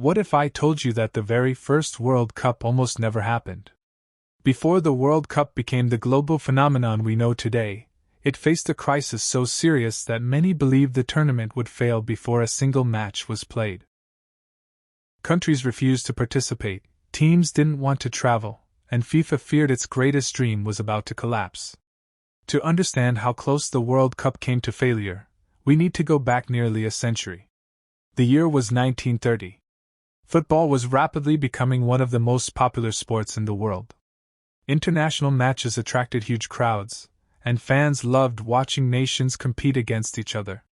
What if I told you that the very first World Cup almost never happened? Before the World Cup became the global phenomenon we know today, it faced a crisis so serious that many believed the tournament would fail before a single match was played. Countries refused to participate, teams didn't want to travel, and FIFA feared its greatest dream was about to collapse. To understand how close the World Cup came to failure, we need to go back nearly a century. The year was 1930. Football was rapidly becoming one of the most popular sports in the world. International matches attracted huge crowds, and fans loved watching nations compete against each other.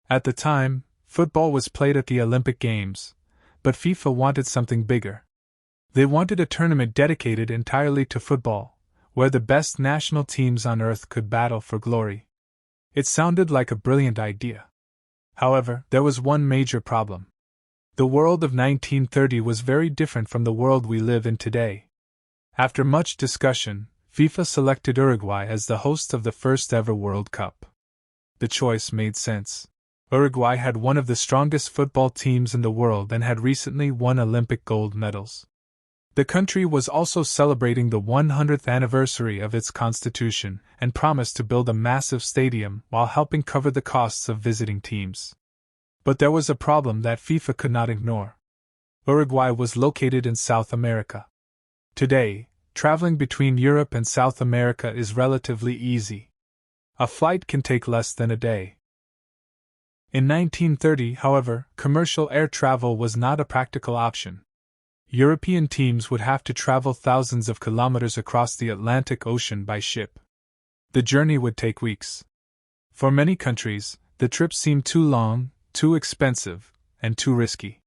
At the time, football was played at the Olympic Games, but FIFA wanted something bigger. They wanted a tournament dedicated entirely to football, where the best national teams on earth could battle for glory. It sounded like a brilliant idea. However, there was one major problem. The world of 1930 was very different from the world we live in today. After much discussion, FIFA selected Uruguay as the host of the first ever World Cup. The choice made sense. Uruguay had one of the strongest football teams in the world and had recently won Olympic gold medals. The country was also celebrating the 100th anniversary of its constitution and promised to build a massive stadium while helping cover the costs of visiting teams. But there was a problem that FIFA could not ignore. Uruguay was located in South America. Today, traveling between Europe and South America is relatively easy. A flight can take less than a day. In 1930, however, commercial air travel was not a practical option. European teams would have to travel thousands of kilometers across the Atlantic Ocean by ship. The journey would take weeks. For many countries, the trip seemed too long, too expensive, and too risky.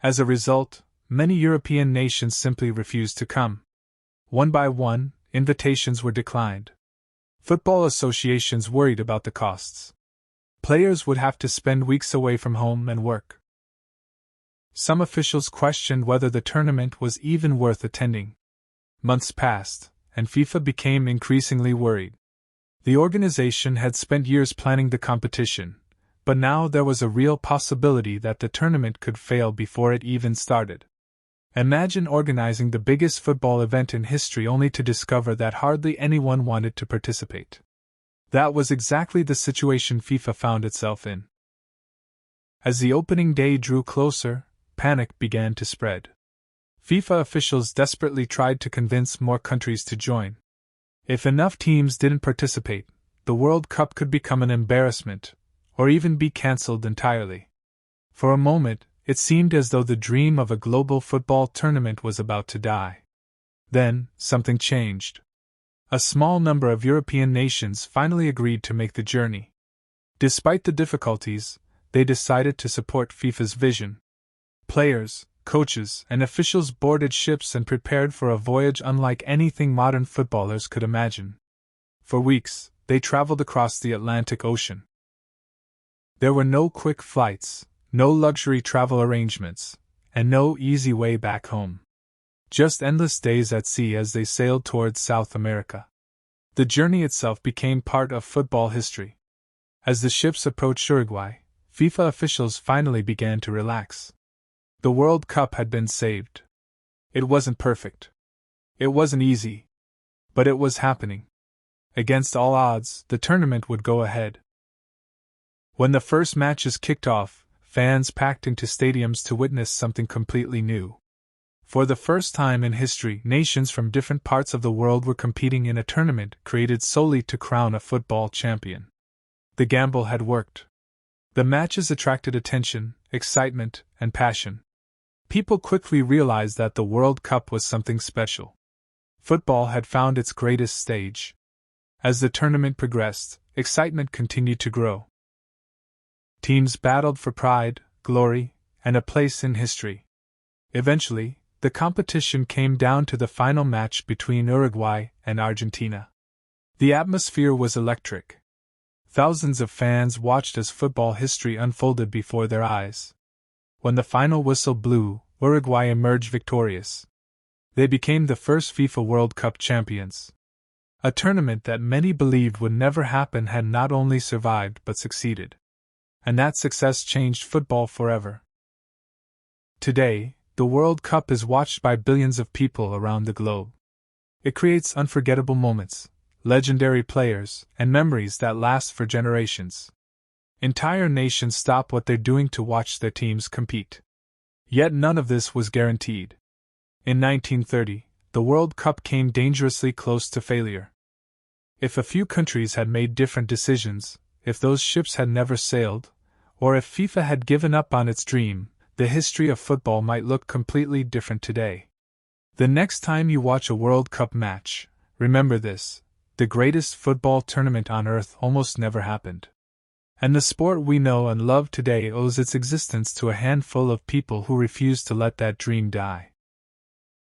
As a result, many European nations simply refused to come. One by one, invitations were declined. Football associations worried about the costs. Players would have to spend weeks away from home and work. Some officials questioned whether the tournament was even worth attending. Months passed, and FIFA became increasingly worried. The organization had spent years planning the competition, but now there was a real possibility that the tournament could fail before it even started. Imagine organizing the biggest football event in history only to discover that hardly anyone wanted to participate. That was exactly the situation FIFA found itself in. As the opening day drew closer, panic began to spread. FIFA officials desperately tried to convince more countries to join. If enough teams didn't participate, the World Cup could become an embarrassment, or even be cancelled entirely. For a moment, it seemed as though the dream of a global football tournament was about to die. Then, something changed. A small number of European nations finally agreed to make the journey. Despite the difficulties, they decided to support FIFA's vision. Players, coaches, and officials boarded ships and prepared for a voyage unlike anything modern footballers could imagine. For weeks, they traveled across the Atlantic Ocean. There were no quick flights, no luxury travel arrangements, and no easy way back home. Just endless days at sea as they sailed towards South America. The journey itself became part of football history. As the ships approached Uruguay, FIFA officials finally began to relax. The World Cup had been saved. It wasn't perfect. It wasn't easy. But it was happening. Against all odds, the tournament would go ahead. When the first matches kicked off, fans packed into stadiums to witness something completely new. For the first time in history, nations from different parts of the world were competing in a tournament created solely to crown a football champion. The gamble had worked. The matches attracted attention, excitement, and passion. People quickly realized that the World Cup was something special. Football had found its greatest stage. As the tournament progressed, excitement continued to grow. Teams battled for pride, glory, and a place in history. Eventually, the competition came down to the final match between Uruguay and Argentina. The atmosphere was electric. Thousands of fans watched as football history unfolded before their eyes. When the final whistle blew, Uruguay emerged victorious. They became the first FIFA World Cup champions. A tournament that many believed would never happen had not only survived but succeeded. And that success changed football forever. Today, the World Cup is watched by billions of people around the globe. It creates unforgettable moments, legendary players, and memories that last for generations. Entire nations stop what they're doing to watch their teams compete. Yet none of this was guaranteed. In 1930, the World Cup came dangerously close to failure. If a few countries had made different decisions, if those ships had never sailed, or if FIFA had given up on its dream, the history of football might look completely different today. The next time you watch a World Cup match, remember this: the greatest football tournament on earth almost never happened. And the sport we know and love today owes its existence to a handful of people who refused to let that dream die.